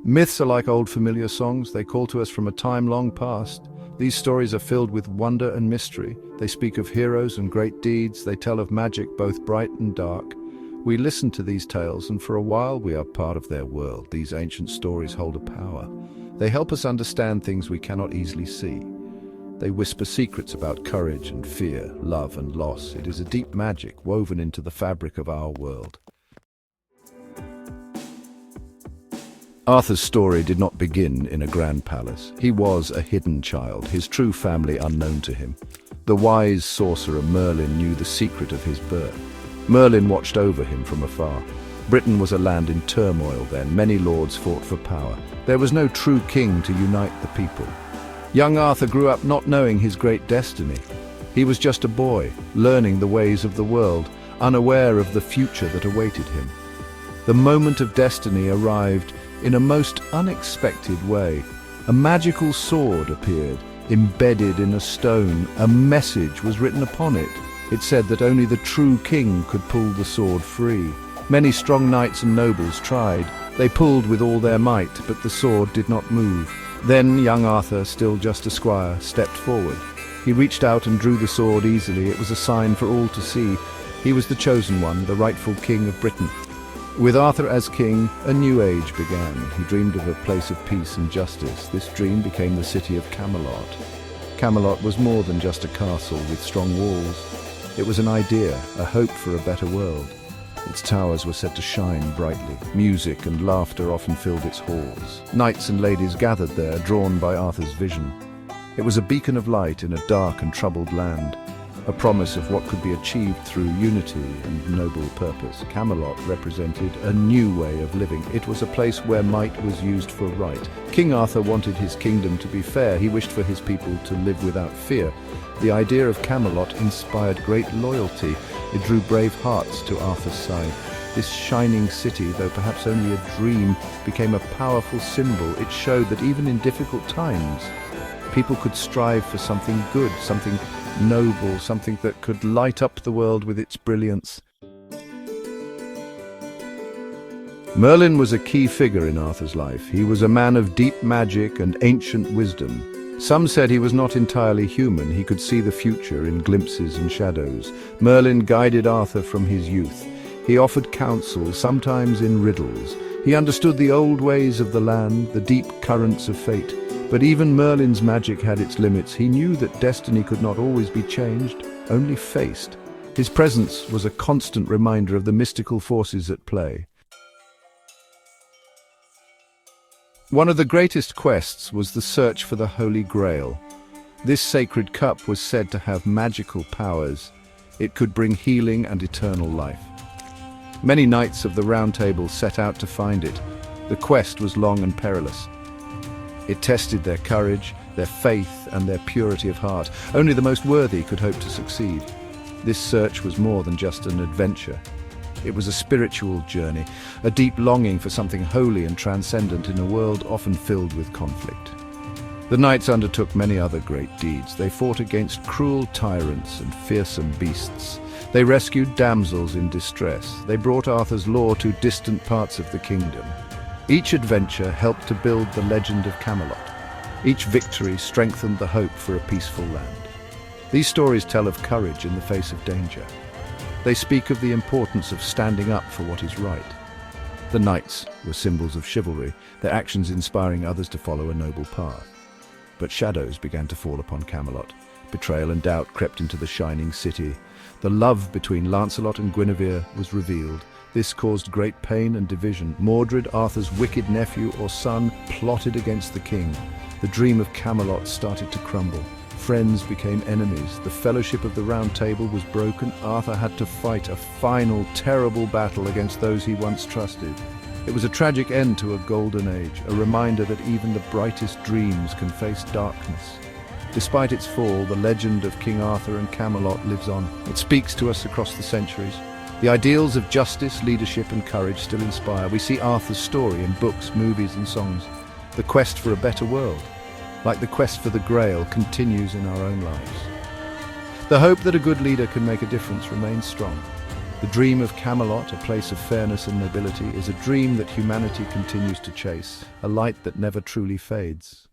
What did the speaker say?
Myths are like old familiar songs. They call to us from a time long past. These stories are filled with wonder and mystery. They speak of heroes and great deeds. They tell of magic, both bright and dark. We listen to these tales, and for a while we are part of their world. These ancient stories hold a power. They help us understand things we cannot easily see. They whisper secrets about courage and fear, love and loss. It is a deep magic woven into the fabric of our world. Arthur's story did not begin in a grand palace. He was a hidden child, his true family unknown to him. The wise sorcerer Merlin knew the secret of his birth. Merlin watched over him from afar. Britain was a land in turmoil then. Many lords fought for power. There was no true king to unite the people. Young Arthur grew up not knowing his great destiny. He was just a boy, learning the ways of the world, unaware of the future that awaited him. The moment of destiny arrived in a most unexpected way. A magical sword appeared, embedded in a stone. A message was written upon it. It said that only the true king could pull the sword free. Many strong knights and nobles tried. They pulled with all their might, but the sword did not move. Then young Arthur, still just a squire, stepped forward. He reached out and drew the sword easily. It was a sign for all to see. He was the chosen one, the rightful king of Britain. With Arthur as king, a new age began. He dreamed of a place of peace and justice. This dream became the city of Camelot. Camelot was more than just a castle with strong walls. It was an idea, a hope for a better world. Its towers were said to shine brightly. Music and laughter often filled its halls. Knights and ladies gathered there, drawn by Arthur's vision. It was a beacon of light in a dark and troubled land, a promise of what could be achieved through unity and noble purpose. Camelot represented a new way of living. It was a place where might was used for right. King Arthur wanted his kingdom to be fair. He wished for his people to live without fear. The idea of Camelot inspired great loyalty. It drew brave hearts to Arthur's side. This shining city, though perhaps only a dream, became a powerful symbol. It showed that even in difficult times, people could strive for something good, something noble, something that could light up the world with its brilliance. Merlin was a key figure in Arthur's life. He was a man of deep magic and ancient wisdom. Some said he was not entirely human. He could see the future in glimpses and shadows. Merlin guided Arthur from his youth. He offered counsel, sometimes in riddles. He understood the old ways of the land, the deep currents of fate. But even Merlin's magic had its limits. He knew that destiny could not always be changed, only faced. His presence was a constant reminder of the mystical forces at play. One of the greatest quests was the search for the Holy Grail. This sacred cup was said to have magical powers. It could bring healing and eternal life. Many knights of the Round Table set out to find it. The quest was long and perilous. It tested their courage, their faith, and their purity of heart. Only the most worthy could hope to succeed. This search was more than just an adventure. It was a spiritual journey, a deep longing for something holy and transcendent in a world often filled with conflict. The knights undertook many other great deeds. They fought against cruel tyrants and fearsome beasts. They rescued damsels in distress. They brought Arthur's lore to distant parts of the kingdom. Each adventure helped to build the legend of Camelot. Each victory strengthened the hope for a peaceful land. These stories tell of courage in the face of danger. They speak of the importance of standing up for what is right. The knights were symbols of chivalry, their actions inspiring others to follow a noble path. But shadows began to fall upon Camelot. Betrayal and doubt crept into the shining city. The love between Lancelot and Guinevere was revealed. This caused great pain and division. Mordred, Arthur's wicked nephew or son, plotted against the king. The dream of Camelot started to crumble. Friends became enemies. The fellowship of the Round Table was broken. Arthur had to fight a final, terrible battle against those he once trusted. It was a tragic end to a golden age, a reminder that even the brightest dreams can face darkness. Despite its fall, the legend of King Arthur and Camelot lives on. It speaks to us across the centuries. The ideals of justice, leadership and courage still inspire. We see Arthur's story in books, movies and songs. The quest for a better world, like the quest for the Grail, continues in our own lives. The hope that a good leader can make a difference remains strong. The dream of Camelot, a place of fairness and nobility, is a dream that humanity continues to chase, a light that never truly fades.